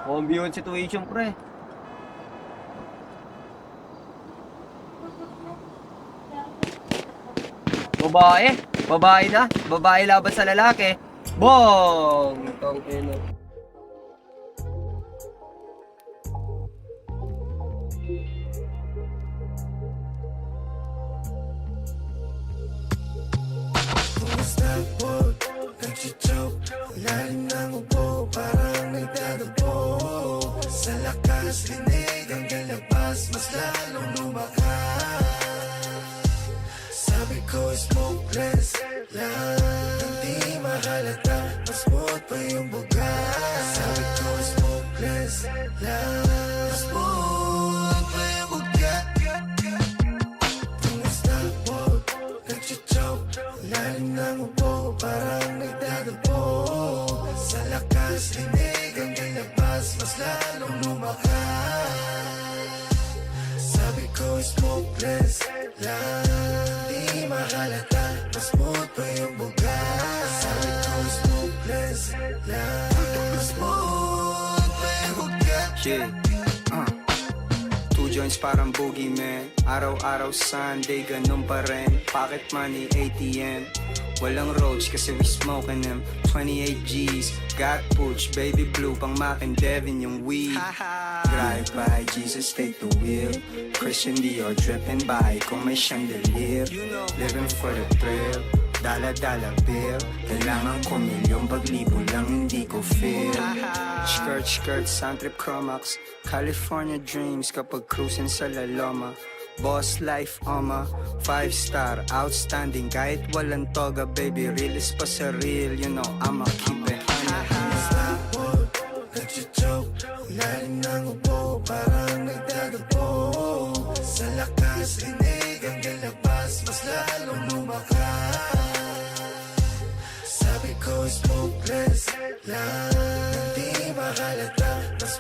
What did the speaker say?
Combi yung situation, pre. Babae. Babae na. Babae laban sa lalaki. Bong! Itong ino. Kumusta po? Nag-joke. Lalim ng upo, parang nagdadabo. Sa lakas, rinig ang galabas, mas lalong lumakas. Sabi ko, smokeless lang. Hindi mahalata, mas smooth pa yung bugas. Sabi ko, smokeless lang. Mas smooth pa yung bugas. Kumusta po? Nag-joke. Lalim ng upo, parang nagdadabo. Sa lakas, rinig ang galabas, mas lalong lumakas. Sabi ko, smokeless lang. Di mahalata, mas smooth pa yung bugas. Sabi ko, smokeless lang. Mas smooth pa yung bugas. Yeah, Two joints parang boogeyman. Araw-araw Sunday, ganun pa rin. Pocket money, ATM. Walang roads kasi we smoking them. 28 G's, got pooch, baby blue, pang Mac and Devin yung weed. Drive by, Jesus take the wheel. Christian Dior dripping by, kung may chandelier. Living for the thrill, dala-dala bill. Kailangan ko milyong, paglibo lang hindi ko feel. Skirt, sound trip Chromax. California dreams kapag cruising sa La Loma. Boss life, 5-star, outstanding. Kahit walang toga, baby, realist pa sa real. You know, I'ma keep it Nag-joke, lalim ng upo, parang nagdadabo. Sa lakas, rinig ang galabas, mas lalong lumakas. Sabi ko, smokeless lang. Hindi mahalata, mas